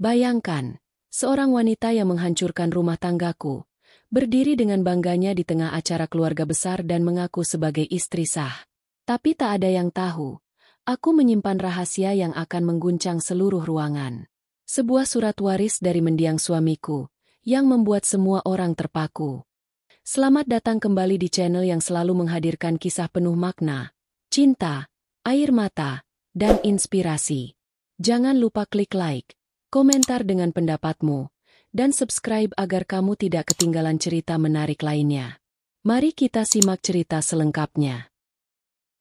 Bayangkan, seorang wanita yang menghancurkan rumah tanggaku, berdiri dengan bangganya di tengah acara keluarga besar dan mengaku sebagai istri sah. Tapi tak ada yang tahu, aku menyimpan rahasia yang akan mengguncang seluruh ruangan. Sebuah surat waris dari mendiang suamiku, yang membuat semua orang terpaku. Selamat datang kembali di channel yang selalu menghadirkan kisah penuh makna, cinta, air mata, dan inspirasi. Jangan lupa klik like, komentar dengan pendapatmu, dan subscribe agar kamu tidak ketinggalan cerita menarik lainnya. Mari kita simak cerita selengkapnya.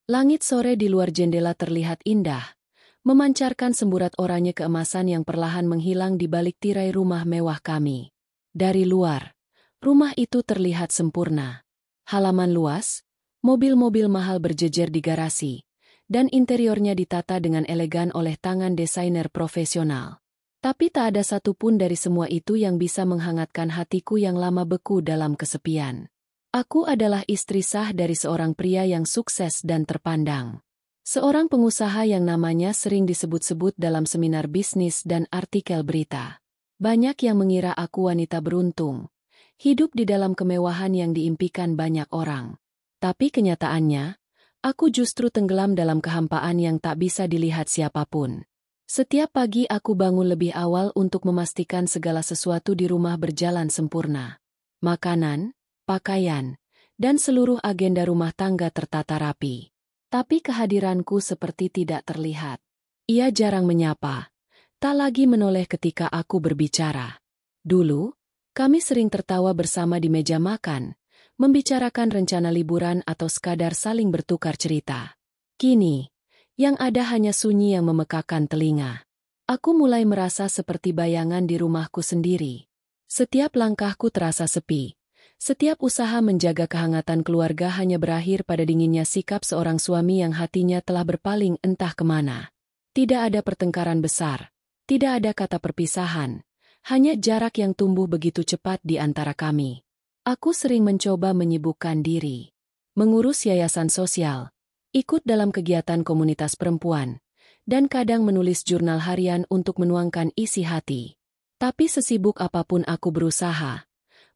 Langit sore di luar jendela terlihat indah, memancarkan semburat oranye keemasan yang perlahan menghilang di balik tirai rumah mewah kami. Dari luar, rumah itu terlihat sempurna. Halaman luas, mobil-mobil mahal berjejer di garasi, dan interiornya ditata dengan elegan oleh tangan desainer profesional. Tapi tak ada satupun dari semua itu yang bisa menghangatkan hatiku yang lama beku dalam kesepian. Aku adalah istri sah dari seorang pria yang sukses dan terpandang. Seorang pengusaha yang namanya sering disebut-sebut dalam seminar bisnis dan artikel berita. Banyak yang mengira aku wanita beruntung, hidup di dalam kemewahan yang diimpikan banyak orang. Tapi kenyataannya, aku justru tenggelam dalam kehampaan yang tak bisa dilihat siapapun. Setiap pagi aku bangun lebih awal untuk memastikan segala sesuatu di rumah berjalan sempurna. Makanan, pakaian, dan seluruh agenda rumah tangga tertata rapi. Tapi kehadiranku seperti tidak terlihat. Ia jarang menyapa, tak lagi menoleh ketika aku berbicara. Dulu, kami sering tertawa bersama di meja makan, membicarakan rencana liburan atau sekadar saling bertukar cerita. Kini, yang ada hanya sunyi yang memekakan telinga. Aku mulai merasa seperti bayangan di rumahku sendiri. Setiap langkahku terasa sepi. Setiap usaha menjaga kehangatan keluarga hanya berakhir pada dinginnya sikap seorang suami yang hatinya telah berpaling entah kemana. Tidak ada pertengkaran besar, tidak ada kata perpisahan, hanya jarak yang tumbuh begitu cepat di antara kami. Aku sering mencoba menyibukkan diri, mengurus yayasan sosial, ikut dalam kegiatan komunitas perempuan, dan kadang menulis jurnal harian untuk menuangkan isi hati. Tapi sesibuk apapun aku berusaha,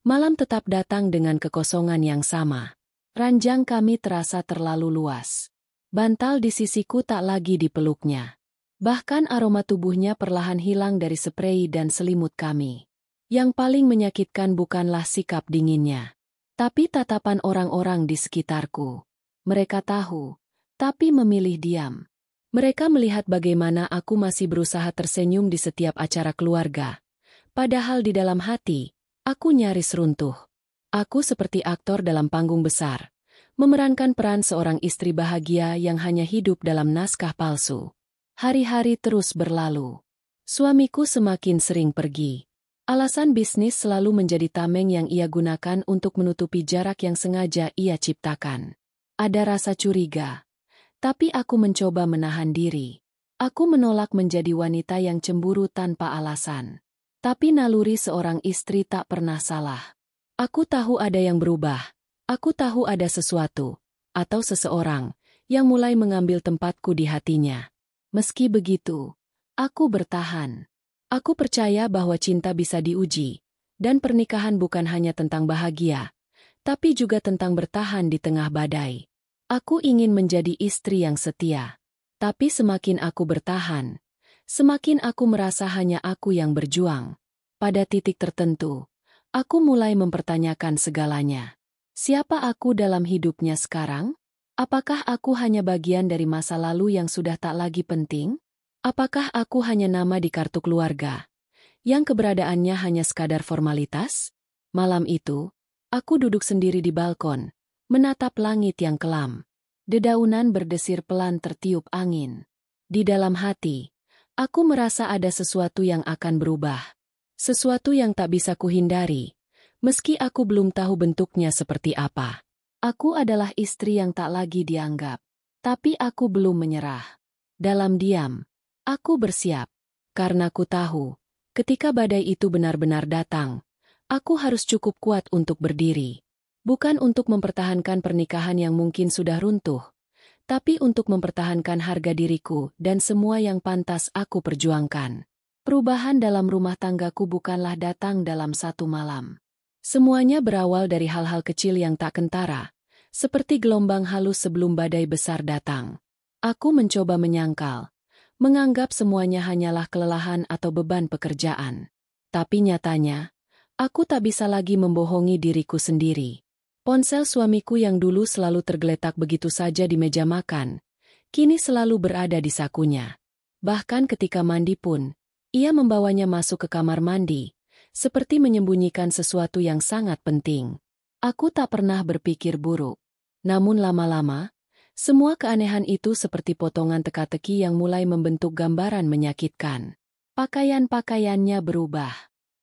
malam tetap datang dengan kekosongan yang sama. Ranjang kami terasa terlalu luas. Bantal di sisiku tak lagi dipeluknya. Bahkan aroma tubuhnya perlahan hilang dari sprei dan selimut kami. Yang paling menyakitkan bukanlah sikap dinginnya, tapi tatapan orang-orang di sekitarku. Mereka tahu, tapi memilih diam. Mereka melihat bagaimana aku masih berusaha tersenyum di setiap acara keluarga. Padahal di dalam hati, aku nyaris runtuh. Aku seperti aktor dalam panggung besar, memerankan peran seorang istri bahagia yang hanya hidup dalam naskah palsu. Hari-hari terus berlalu. Suamiku semakin sering pergi. Alasan bisnis selalu menjadi tameng yang ia gunakan untuk menutupi jarak yang sengaja ia ciptakan. Ada rasa curiga. Tapi aku mencoba menahan diri. Aku menolak menjadi wanita yang cemburu tanpa alasan. Tapi naluri seorang istri tak pernah salah. Aku tahu ada yang berubah. Aku tahu ada sesuatu, atau seseorang, yang mulai mengambil tempatku di hatinya. Meski begitu, aku bertahan. Aku percaya bahwa cinta bisa diuji, dan pernikahan bukan hanya tentang bahagia, tapi juga tentang bertahan di tengah badai. Aku ingin menjadi istri yang setia. Tapi semakin aku bertahan, semakin aku merasa hanya aku yang berjuang. Pada titik tertentu, aku mulai mempertanyakan segalanya. Siapa aku dalam hidupnya sekarang? Apakah aku hanya bagian dari masa lalu yang sudah tak lagi penting? Apakah aku hanya nama di kartu keluarga, yang keberadaannya hanya sekadar formalitas? Malam itu, aku duduk sendiri di balkon, menatap langit yang kelam. Dedaunan berdesir pelan tertiup angin. Di dalam hati, aku merasa ada sesuatu yang akan berubah. Sesuatu yang tak bisa kuhindari, meski aku belum tahu bentuknya seperti apa. Aku adalah istri yang tak lagi dianggap, tapi aku belum menyerah. Dalam diam, aku bersiap, karena ku tahu, ketika badai itu benar-benar datang, aku harus cukup kuat untuk berdiri. Bukan untuk mempertahankan pernikahan yang mungkin sudah runtuh, tapi untuk mempertahankan harga diriku dan semua yang pantas aku perjuangkan. Perubahan dalam rumah tanggaku bukanlah datang dalam satu malam. Semuanya berawal dari hal-hal kecil yang tak kentara, seperti gelombang halus sebelum badai besar datang. Aku mencoba menyangkal, menganggap semuanya hanyalah kelelahan atau beban pekerjaan. Tapi nyatanya, aku tak bisa lagi membohongi diriku sendiri. Ponsel suamiku yang dulu selalu tergeletak begitu saja di meja makan, kini selalu berada di sakunya. Bahkan ketika mandi pun, ia membawanya masuk ke kamar mandi, seperti menyembunyikan sesuatu yang sangat penting. Aku tak pernah berpikir buruk. Namun lama-lama, semua keanehan itu seperti potongan teka-teki yang mulai membentuk gambaran menyakitkan. Pakaian-pakaiannya berubah.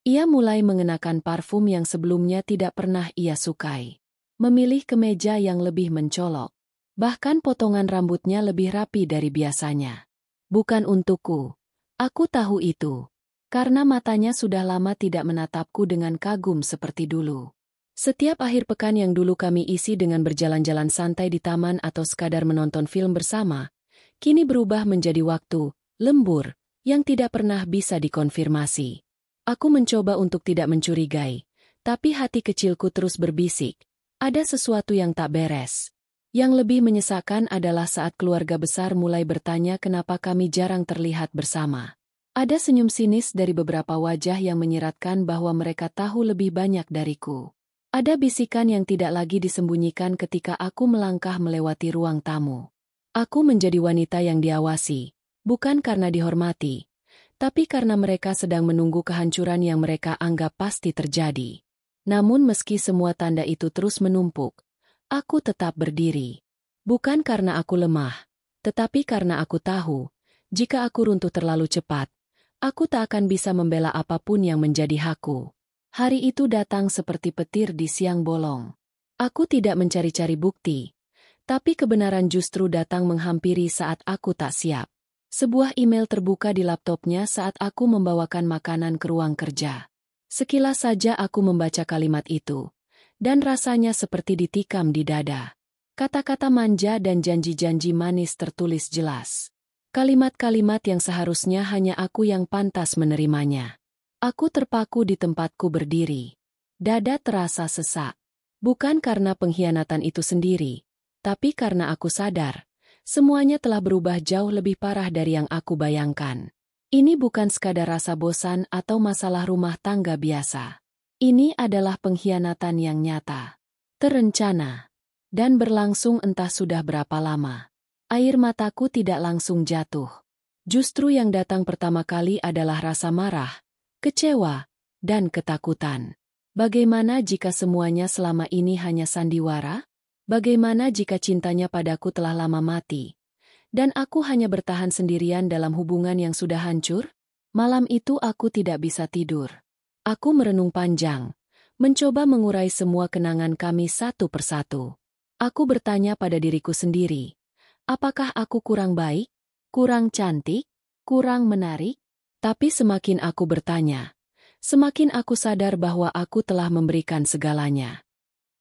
Ia mulai mengenakan parfum yang sebelumnya tidak pernah ia sukai. Memilih kemeja yang lebih mencolok. Bahkan potongan rambutnya lebih rapi dari biasanya. Bukan untukku. Aku tahu itu. Karena matanya sudah lama tidak menatapku dengan kagum seperti dulu. Setiap akhir pekan yang dulu kami isi dengan berjalan-jalan santai di taman atau sekadar menonton film bersama, kini berubah menjadi waktu lembur yang tidak pernah bisa dikonfirmasi. Aku mencoba untuk tidak mencurigai, tapi hati kecilku terus berbisik, ada sesuatu yang tak beres. Yang lebih menyesakkan adalah saat keluarga besar mulai bertanya kenapa kami jarang terlihat bersama. Ada senyum sinis dari beberapa wajah yang menyiratkan bahwa mereka tahu lebih banyak dariku. Ada bisikan yang tidak lagi disembunyikan ketika aku melangkah melewati ruang tamu. Aku menjadi wanita yang diawasi, bukan karena dihormati, tapi karena mereka sedang menunggu kehancuran yang mereka anggap pasti terjadi. Namun meski semua tanda itu terus menumpuk, aku tetap berdiri. Bukan karena aku lemah, tetapi karena aku tahu, jika aku runtuh terlalu cepat, aku tak akan bisa membela apapun yang menjadi hakku. Hari itu datang seperti petir di siang bolong. Aku tidak mencari-cari bukti, tapi kebenaran justru datang menghampiri saat aku tak siap. Sebuah email terbuka di laptopnya saat aku membawakan makanan ke ruang kerja. Sekilas saja aku membaca kalimat itu, dan rasanya seperti ditikam di dada. Kata-kata manja dan janji-janji manis tertulis jelas. Kalimat-kalimat yang seharusnya hanya aku yang pantas menerimanya. Aku terpaku di tempatku berdiri. Dada terasa sesak. Bukan karena pengkhianatan itu sendiri, tapi karena aku sadar, semuanya telah berubah jauh lebih parah dari yang aku bayangkan. Ini bukan sekadar rasa bosan atau masalah rumah tangga biasa. Ini adalah pengkhianatan yang nyata, terencana, dan berlangsung entah sudah berapa lama. Air mataku tidak langsung jatuh. Justru yang datang pertama kali adalah rasa marah, kecewa, dan ketakutan. Bagaimana jika semuanya selama ini hanya sandiwara? Bagaimana jika cintanya padaku telah lama mati, dan aku hanya bertahan sendirian dalam hubungan yang sudah hancur? Malam itu aku tidak bisa tidur. Aku merenung panjang, mencoba mengurai semua kenangan kami satu persatu. Aku bertanya pada diriku sendiri, apakah aku kurang baik, kurang cantik, kurang menarik? Tapi semakin aku bertanya, semakin aku sadar bahwa aku telah memberikan segalanya.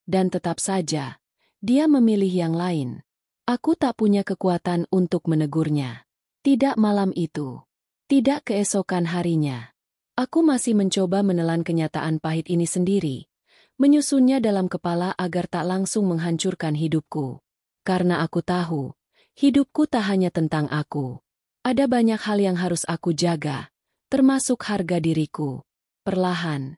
Dan tetap saja, dia memilih yang lain. Aku tak punya kekuatan untuk menegurnya. Tidak malam itu. Tidak keesokan harinya. Aku masih mencoba menelan kenyataan pahit ini sendiri, menyusunnya dalam kepala agar tak langsung menghancurkan hidupku. Karena aku tahu, hidupku tak hanya tentang aku. Ada banyak hal yang harus aku jaga, termasuk harga diriku. Perlahan,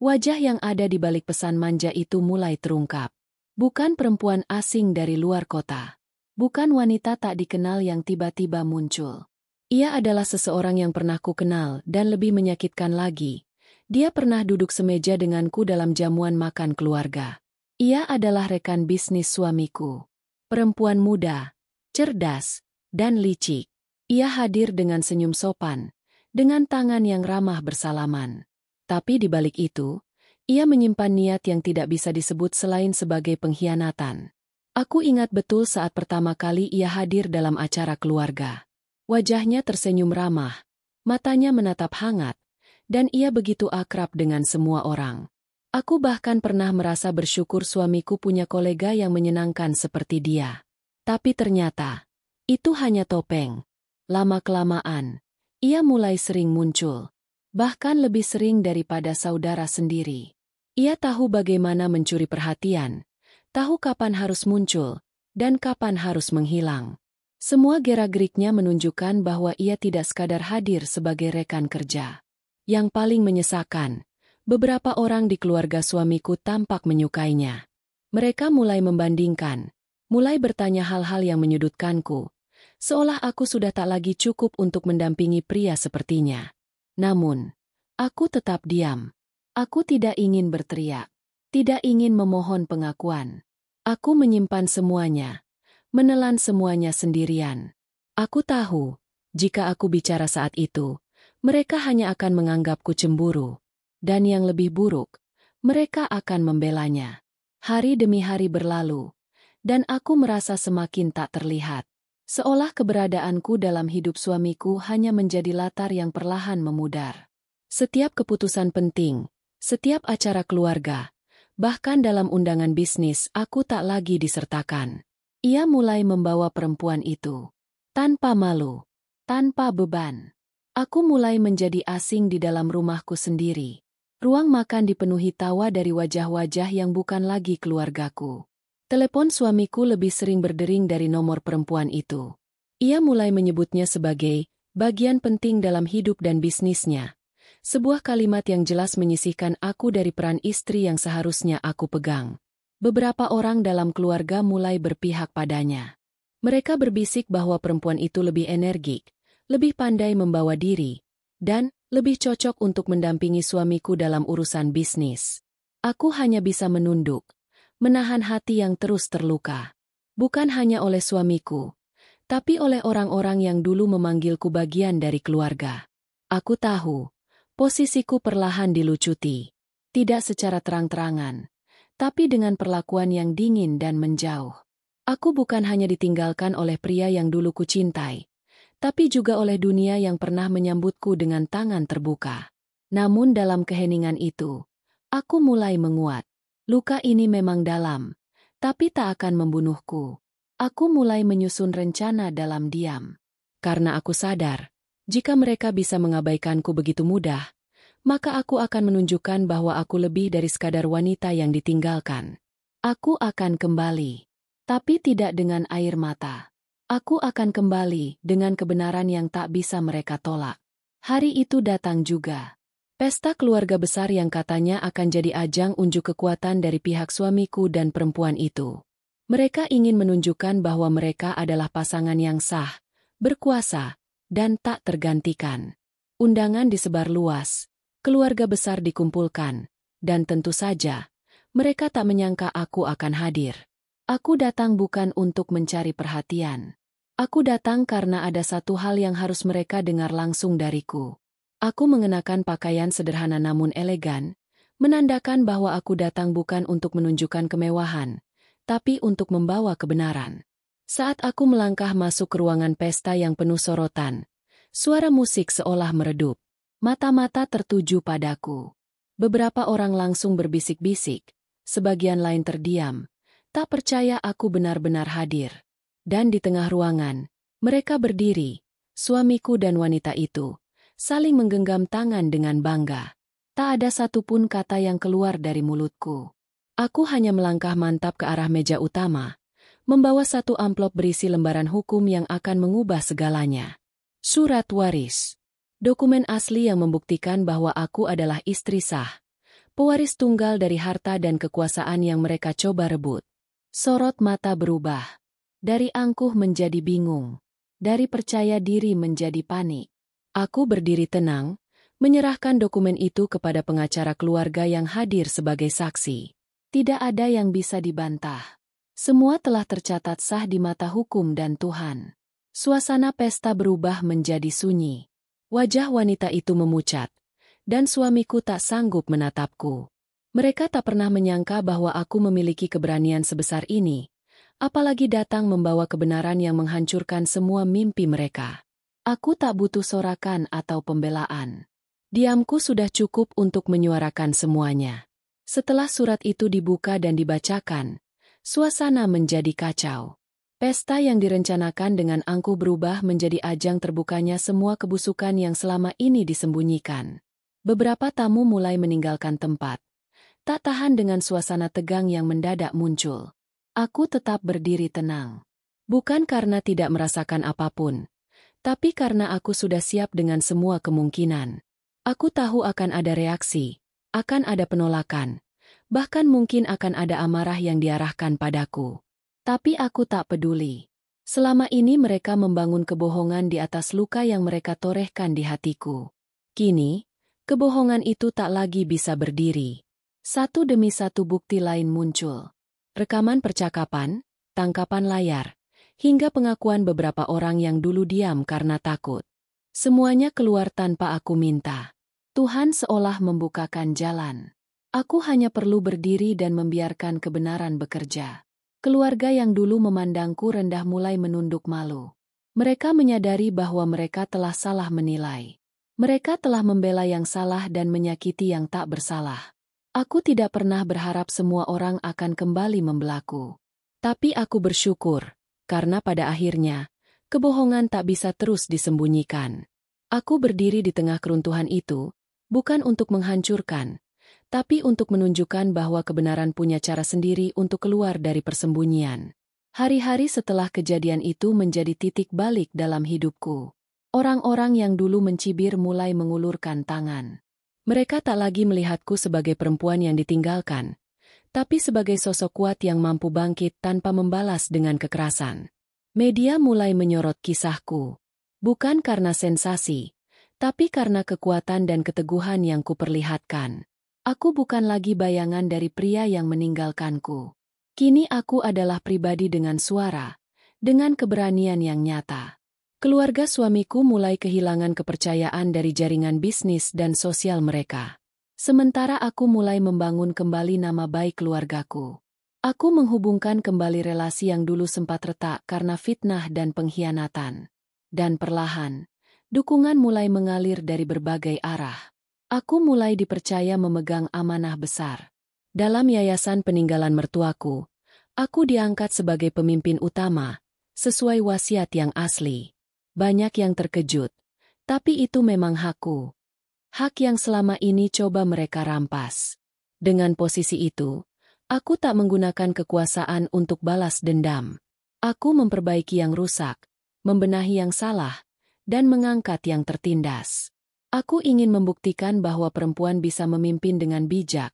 wajah yang ada di balik pesan manja itu mulai terungkap. Bukan perempuan asing dari luar kota. Bukan wanita tak dikenal yang tiba-tiba muncul. Ia adalah seseorang yang pernah ku kenal dan lebih menyakitkan lagi. Dia pernah duduk semeja denganku dalam jamuan makan keluarga. Ia adalah rekan bisnis suamiku. Perempuan muda, cerdas, dan licik. Ia hadir dengan senyum sopan, dengan tangan yang ramah bersalaman. Tapi di balik itu, ia menyimpan niat yang tidak bisa disebut selain sebagai pengkhianatan. Aku ingat betul saat pertama kali ia hadir dalam acara keluarga. Wajahnya tersenyum ramah, matanya menatap hangat, dan ia begitu akrab dengan semua orang. Aku bahkan pernah merasa bersyukur suamiku punya kolega yang menyenangkan seperti dia. Tapi ternyata, itu hanya topeng. Lama-kelamaan, Ia mulai sering muncul. Bahkan lebih sering daripada saudara sendiri. Ia tahu bagaimana mencuri perhatian, tahu kapan harus muncul, dan kapan harus menghilang. Semua gerak-geriknya menunjukkan bahwa ia tidak sekadar hadir sebagai rekan kerja. Yang paling menyesakan, beberapa orang di keluarga suamiku tampak menyukainya. Mereka mulai membandingkan, mulai bertanya hal-hal yang menyudutkanku, seolah aku sudah tak lagi cukup untuk mendampingi pria sepertinya. Namun, aku tetap diam. Aku tidak ingin berteriak, tidak ingin memohon pengakuan. Aku menyimpan semuanya, menelan semuanya sendirian. Aku tahu, jika aku bicara saat itu, mereka hanya akan menganggapku cemburu. Dan yang lebih buruk, mereka akan membelanya. Hari demi hari berlalu, dan aku merasa semakin tak terlihat. Seolah keberadaanku dalam hidup suamiku hanya menjadi latar yang perlahan memudar. Setiap keputusan penting, setiap acara keluarga, bahkan dalam undangan bisnis aku tak lagi disertakan. Ia mulai membawa perempuan itu. Tanpa malu, tanpa beban. Aku mulai menjadi asing di dalam rumahku sendiri. Ruang makan dipenuhi tawa dari wajah-wajah yang bukan lagi keluargaku. Telepon suamiku lebih sering berdering dari nomor perempuan itu. Ia mulai menyebutnya sebagai bagian penting dalam hidup dan bisnisnya. Sebuah kalimat yang jelas menyisihkan aku dari peran istri yang seharusnya aku pegang. Beberapa orang dalam keluarga mulai berpihak padanya. Mereka berbisik bahwa perempuan itu lebih energik, lebih pandai membawa diri, dan lebih cocok untuk mendampingi suamiku dalam urusan bisnis. Aku hanya bisa menunduk, menahan hati yang terus terluka. Bukan hanya oleh suamiku, tapi oleh orang-orang yang dulu memanggilku bagian dari keluarga. Aku tahu, posisiku perlahan dilucuti. Tidak secara terang-terangan, tapi dengan perlakuan yang dingin dan menjauh. Aku bukan hanya ditinggalkan oleh pria yang dulu kucintai, tapi juga oleh dunia yang pernah menyambutku dengan tangan terbuka. Namun dalam keheningan itu, aku mulai menguat. Luka ini memang dalam, tapi tak akan membunuhku. Aku mulai menyusun rencana dalam diam. Karena aku sadar, jika mereka bisa mengabaikanku begitu mudah, maka aku akan menunjukkan bahwa aku lebih dari sekadar wanita yang ditinggalkan. Aku akan kembali, tapi tidak dengan air mata. Aku akan kembali dengan kebenaran yang tak bisa mereka tolak. Hari itu datang juga. Pesta keluarga besar yang katanya akan jadi ajang unjuk kekuatan dari pihak suamiku dan perempuan itu. Mereka ingin menunjukkan bahwa mereka adalah pasangan yang sah, berkuasa, dan tak tergantikan. Undangan disebar luas, keluarga besar dikumpulkan, dan tentu saja, mereka tak menyangka aku akan hadir. Aku datang bukan untuk mencari perhatian. Aku datang karena ada satu hal yang harus mereka dengar langsung dariku. Aku mengenakan pakaian sederhana namun elegan, menandakan bahwa aku datang bukan untuk menunjukkan kemewahan, tapi untuk membawa kebenaran. Saat aku melangkah masuk ke ruangan pesta yang penuh sorotan, suara musik seolah meredup. Mata-mata tertuju padaku. Beberapa orang langsung berbisik-bisik, sebagian lain terdiam, tak percaya aku benar-benar hadir. Dan di tengah ruangan, mereka berdiri, suamiku dan wanita itu, saling menggenggam tangan dengan bangga. Tak ada satupun kata yang keluar dari mulutku. Aku hanya melangkah mantap ke arah meja utama, membawa satu amplop berisi lembaran hukum yang akan mengubah segalanya. Surat waris. Dokumen asli yang membuktikan bahwa aku adalah istri sah, pewaris tunggal dari harta dan kekuasaan yang mereka coba rebut. Sorot mata berubah. Dari angkuh menjadi bingung, dari percaya diri menjadi panik. Aku berdiri tenang, menyerahkan dokumen itu kepada pengacara keluarga yang hadir sebagai saksi. Tidak ada yang bisa dibantah. Semua telah tercatat sah di mata hukum dan Tuhan. Suasana pesta berubah menjadi sunyi. Wajah wanita itu memucat, dan suamiku tak sanggup menatapku. Mereka tak pernah menyangka bahwa aku memiliki keberanian sebesar ini. Apalagi datang membawa kebenaran yang menghancurkan semua mimpi mereka. Aku tak butuh sorakan atau pembelaan. Diamku sudah cukup untuk menyuarakan semuanya. Setelah surat itu dibuka dan dibacakan, suasana menjadi kacau. Pesta yang direncanakan dengan angkuh berubah menjadi ajang terbukanya semua kebusukan yang selama ini disembunyikan. Beberapa tamu mulai meninggalkan tempat. Tak tahan dengan suasana tegang yang mendadak muncul. Aku tetap berdiri tenang. Bukan karena tidak merasakan apapun, tapi karena aku sudah siap dengan semua kemungkinan. Aku tahu akan ada reaksi, akan ada penolakan, bahkan mungkin akan ada amarah yang diarahkan padaku. Tapi aku tak peduli. Selama ini mereka membangun kebohongan di atas luka yang mereka torehkan di hatiku. Kini, kebohongan itu tak lagi bisa berdiri. Satu demi satu bukti lain muncul. Rekaman percakapan, tangkapan layar, hingga pengakuan beberapa orang yang dulu diam karena takut. Semuanya keluar tanpa aku minta. Tuhan seolah membukakan jalan. Aku hanya perlu berdiri dan membiarkan kebenaran bekerja. Keluarga yang dulu memandangku rendah mulai menunduk malu. Mereka menyadari bahwa mereka telah salah menilai. Mereka telah membela yang salah dan menyakiti yang tak bersalah. Aku tidak pernah berharap semua orang akan kembali membelaku. Tapi aku bersyukur, karena pada akhirnya, kebohongan tak bisa terus disembunyikan. Aku berdiri di tengah keruntuhan itu, bukan untuk menghancurkan, tapi untuk menunjukkan bahwa kebenaran punya cara sendiri untuk keluar dari persembunyian. Hari-hari setelah kejadian itu menjadi titik balik dalam hidupku. Orang-orang yang dulu mencibir mulai mengulurkan tangan. Mereka tak lagi melihatku sebagai perempuan yang ditinggalkan, tapi sebagai sosok kuat yang mampu bangkit tanpa membalas dengan kekerasan. Media mulai menyorot kisahku. Bukan karena sensasi, tapi karena kekuatan dan keteguhan yang kuperlihatkan. Aku bukan lagi bayangan dari pria yang meninggalkanku. Kini aku adalah pribadi dengan suara, dengan keberanian yang nyata. Keluarga suamiku mulai kehilangan kepercayaan dari jaringan bisnis dan sosial mereka. Sementara aku mulai membangun kembali nama baik keluargaku. Aku menghubungkan kembali relasi yang dulu sempat retak karena fitnah dan pengkhianatan. Dan perlahan, dukungan mulai mengalir dari berbagai arah. Aku mulai dipercaya memegang amanah besar. Dalam yayasan peninggalan mertuaku, aku diangkat sebagai pemimpin utama, sesuai wasiat yang asli. Banyak yang terkejut, tapi itu memang hakku. Hak yang selama ini coba mereka rampas. Dengan posisi itu, aku tak menggunakan kekuasaan untuk balas dendam. Aku memperbaiki yang rusak, membenahi yang salah, dan mengangkat yang tertindas. Aku ingin membuktikan bahwa perempuan bisa memimpin dengan bijak,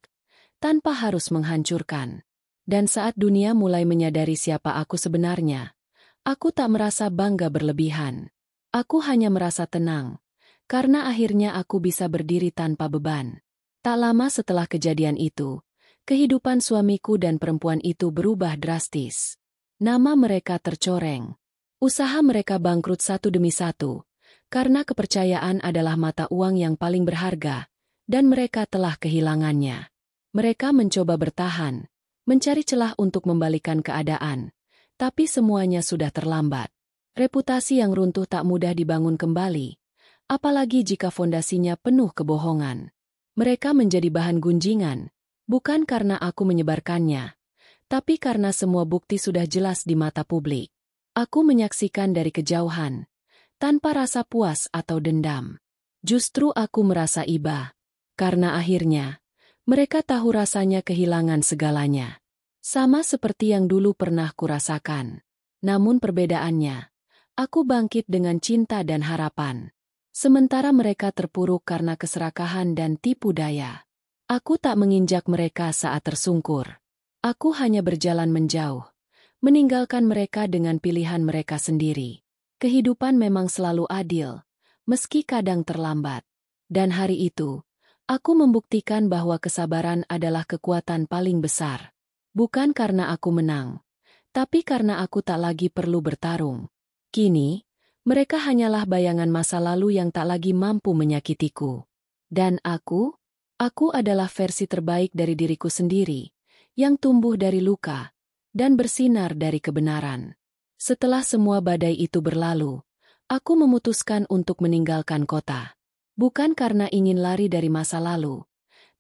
tanpa harus menghancurkan. Dan saat dunia mulai menyadari siapa aku sebenarnya, aku tak merasa bangga berlebihan. Aku hanya merasa tenang, karena akhirnya aku bisa berdiri tanpa beban. Tak lama setelah kejadian itu, kehidupan suamiku dan perempuan itu berubah drastis. Nama mereka tercoreng. Usaha mereka bangkrut satu demi satu, karena kepercayaan adalah mata uang yang paling berharga, dan mereka telah kehilangannya. Mereka mencoba bertahan, mencari celah untuk membalikan keadaan, tapi semuanya sudah terlambat. Reputasi yang runtuh tak mudah dibangun kembali, apalagi jika fondasinya penuh kebohongan. Mereka menjadi bahan gunjingan, bukan karena aku menyebarkannya, tapi karena semua bukti sudah jelas di mata publik. Aku menyaksikan dari kejauhan, tanpa rasa puas atau dendam. Justru aku merasa iba. Karena akhirnya, mereka tahu rasanya kehilangan segalanya. Sama seperti yang dulu pernah kurasakan. Namun perbedaannya, aku bangkit dengan cinta dan harapan. Sementara mereka terpuruk karena keserakahan dan tipu daya. Aku tak menginjak mereka saat tersungkur. Aku hanya berjalan menjauh, meninggalkan mereka dengan pilihan mereka sendiri. Kehidupan memang selalu adil, meski kadang terlambat. Dan hari itu, aku membuktikan bahwa kesabaran adalah kekuatan paling besar. Bukan karena aku menang, tapi karena aku tak lagi perlu bertarung. Kini, mereka hanyalah bayangan masa lalu yang tak lagi mampu menyakitiku. Dan aku adalah versi terbaik dari diriku sendiri, yang tumbuh dari luka, dan bersinar dari kebenaran. Setelah semua badai itu berlalu, aku memutuskan untuk meninggalkan kota. Bukan karena ingin lari dari masa lalu,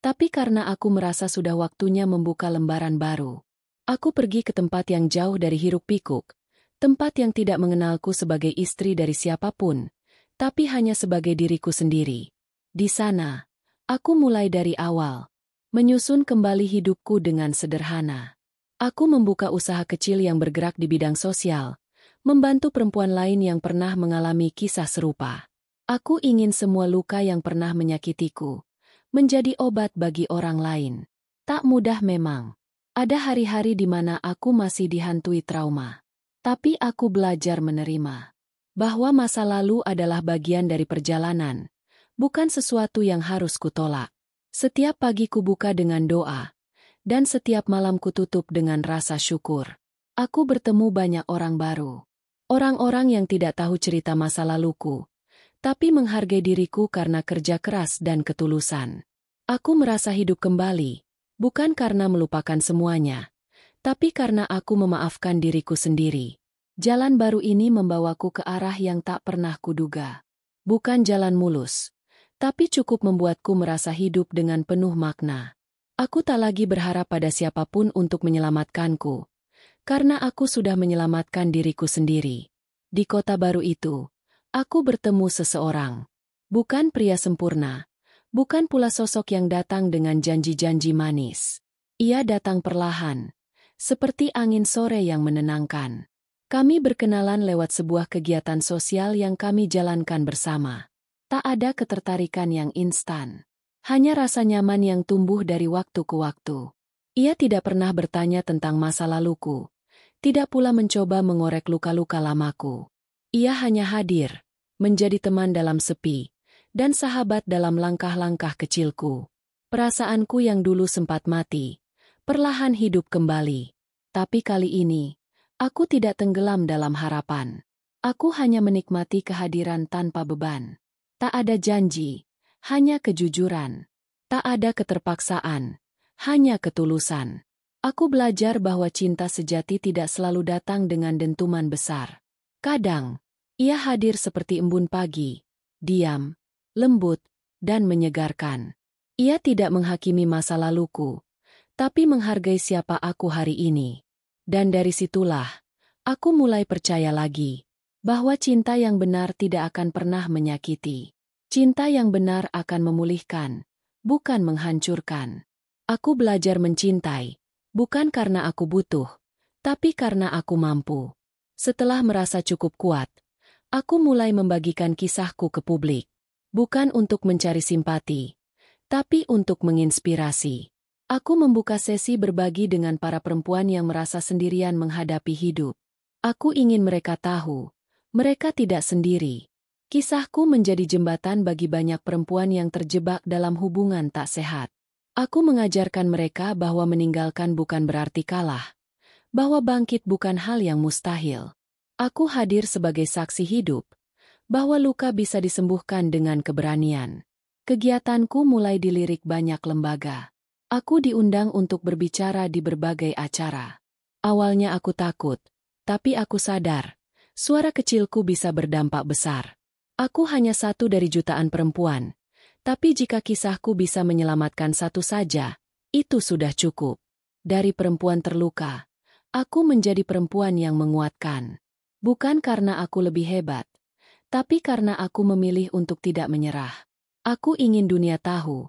tapi karena aku merasa sudah waktunya membuka lembaran baru. Aku pergi ke tempat yang jauh dari hiruk-pikuk, Tempat yang tidak mengenalku sebagai istri dari siapapun, tapi hanya sebagai diriku sendiri. Di sana, aku mulai dari awal, menyusun kembali hidupku dengan sederhana. Aku membuka usaha kecil yang bergerak di bidang sosial, membantu perempuan lain yang pernah mengalami kisah serupa. Aku ingin semua luka yang pernah menyakitiku menjadi obat bagi orang lain. Tak mudah memang. Ada hari-hari di mana aku masih dihantui trauma. Tapi aku belajar menerima bahwa masa lalu adalah bagian dari perjalanan, bukan sesuatu yang harus kutolak. Setiap pagi kubuka dengan doa, dan setiap malam kututup dengan rasa syukur. Aku bertemu banyak orang baru. Orang-orang yang tidak tahu cerita masa laluku, tapi menghargai diriku karena kerja keras dan ketulusan. Aku merasa hidup kembali, bukan karena melupakan semuanya, tapi karena aku memaafkan diriku sendiri. Jalan baru ini membawaku ke arah yang tak pernah kuduga. Bukan jalan mulus, tapi cukup membuatku merasa hidup dengan penuh makna. Aku tak lagi berharap pada siapapun untuk menyelamatkanku, karena aku sudah menyelamatkan diriku sendiri. Di kota baru itu, aku bertemu seseorang. Bukan pria sempurna, bukan pula sosok yang datang dengan janji-janji manis. Ia datang perlahan, seperti angin sore yang menenangkan. Kami berkenalan lewat sebuah kegiatan sosial yang kami jalankan bersama. Tak ada ketertarikan yang instan. Hanya rasa nyaman yang tumbuh dari waktu ke waktu. Ia tidak pernah bertanya tentang masa laluku. Tidak pula mencoba mengorek luka-luka lamaku. Ia hanya hadir, menjadi teman dalam sepi, dan sahabat dalam langkah-langkah kecilku. Perasaanku yang dulu sempat mati, perlahan hidup kembali. Tapi kali ini, aku tidak tenggelam dalam harapan. Aku hanya menikmati kehadiran tanpa beban. Tak ada janji, hanya kejujuran. Tak ada keterpaksaan, hanya ketulusan. Aku belajar bahwa cinta sejati tidak selalu datang dengan dentuman besar. Kadang, ia hadir seperti embun pagi, diam, lembut, dan menyegarkan. Ia tidak menghakimi masa laluku, tapi menghargai siapa aku hari ini. Dan dari situlah, aku mulai percaya lagi bahwa cinta yang benar tidak akan pernah menyakiti. Cinta yang benar akan memulihkan, bukan menghancurkan. Aku belajar mencintai, bukan karena aku butuh, tapi karena aku mampu. Setelah merasa cukup kuat, aku mulai membagikan kisahku ke publik. Bukan untuk mencari simpati, tapi untuk menginspirasi. Aku membuka sesi berbagi dengan para perempuan yang merasa sendirian menghadapi hidup. Aku ingin mereka tahu, mereka tidak sendiri. Kisahku menjadi jembatan bagi banyak perempuan yang terjebak dalam hubungan tak sehat. Aku mengajarkan mereka bahwa meninggalkan bukan berarti kalah, bahwa bangkit bukan hal yang mustahil. Aku hadir sebagai saksi hidup, bahwa luka bisa disembuhkan dengan keberanian. Kegiatanku mulai dilirik banyak lembaga. Aku diundang untuk berbicara di berbagai acara. Awalnya aku takut, tapi aku sadar, suara kecilku bisa berdampak besar. Aku hanya satu dari jutaan perempuan, tapi jika kisahku bisa menyelamatkan satu saja, itu sudah cukup. Dari perempuan terluka, aku menjadi perempuan yang menguatkan. Bukan karena aku lebih hebat, tapi karena aku memilih untuk tidak menyerah. Aku ingin dunia tahu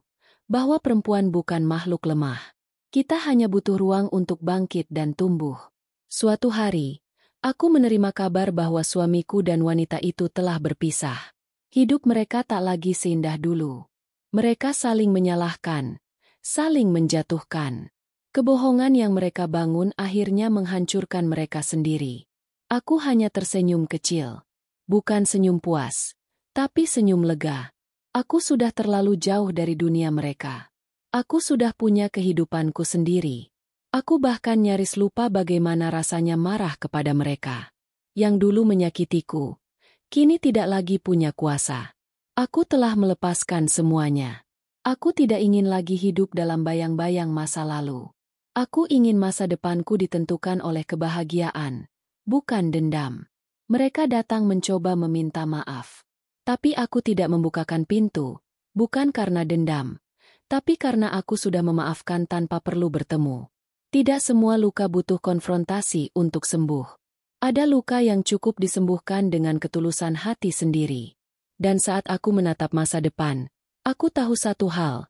bahwa perempuan bukan makhluk lemah. Kita hanya butuh ruang untuk bangkit dan tumbuh. Suatu hari, aku menerima kabar bahwa suamiku dan wanita itu telah berpisah. Hidup mereka tak lagi seindah dulu. Mereka saling menyalahkan, saling menjatuhkan. Kebohongan yang mereka bangun akhirnya menghancurkan mereka sendiri. Aku hanya tersenyum kecil. Bukan senyum puas, tapi senyum lega. Aku sudah terlalu jauh dari dunia mereka. Aku sudah punya kehidupanku sendiri. Aku bahkan nyaris lupa bagaimana rasanya marah kepada mereka. Yang dulu menyakitiku, kini tidak lagi punya kuasa. Aku telah melepaskan semuanya. Aku tidak ingin lagi hidup dalam bayang-bayang masa lalu. Aku ingin masa depanku ditentukan oleh kebahagiaan, bukan dendam. Mereka datang mencoba meminta maaf. Tapi aku tidak membukakan pintu, bukan karena dendam, tapi karena aku sudah memaafkan tanpa perlu bertemu. Tidak semua luka butuh konfrontasi untuk sembuh. Ada luka yang cukup disembuhkan dengan ketulusan hati sendiri. Dan saat aku menatap masa depan, aku tahu satu hal.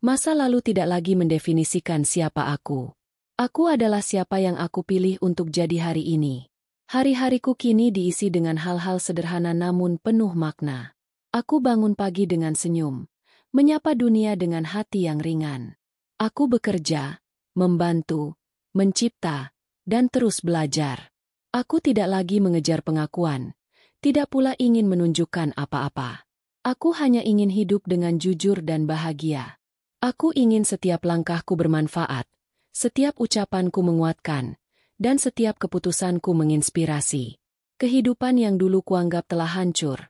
Masa lalu tidak lagi mendefinisikan siapa aku. Aku adalah siapa yang aku pilih untuk jadi hari ini. Hari-hariku kini diisi dengan hal-hal sederhana namun penuh makna. Aku bangun pagi dengan senyum, menyapa dunia dengan hati yang ringan. Aku bekerja, membantu, mencipta, dan terus belajar. Aku tidak lagi mengejar pengakuan, tidak pula ingin menunjukkan apa-apa. Aku hanya ingin hidup dengan jujur dan bahagia. Aku ingin setiap langkahku bermanfaat, setiap ucapanku menguatkan, dan setiap keputusanku menginspirasi. Kehidupan yang dulu kuanggap telah hancur,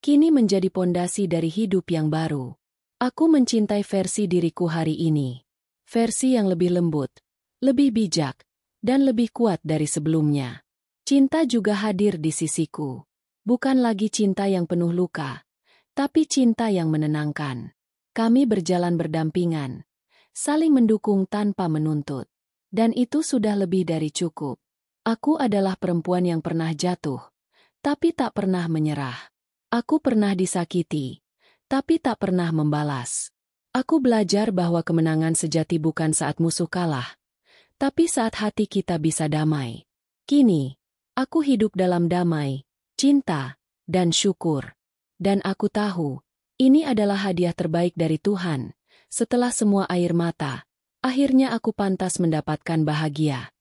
kini menjadi pondasi dari hidup yang baru. Aku mencintai versi diriku hari ini. Versi yang lebih lembut, lebih bijak, dan lebih kuat dari sebelumnya. Cinta juga hadir di sisiku. Bukan lagi cinta yang penuh luka, tapi cinta yang menenangkan. Kami berjalan berdampingan, saling mendukung tanpa menuntut. Dan itu sudah lebih dari cukup. Aku adalah perempuan yang pernah jatuh, tapi tak pernah menyerah. Aku pernah disakiti, tapi tak pernah membalas. Aku belajar bahwa kemenangan sejati bukan saat musuh kalah, tapi saat hati kita bisa damai. Kini, aku hidup dalam damai, cinta, dan syukur. Dan aku tahu, ini adalah hadiah terbaik dari Tuhan. Setelah semua air mata, akhirnya aku pantas mendapatkan bahagia.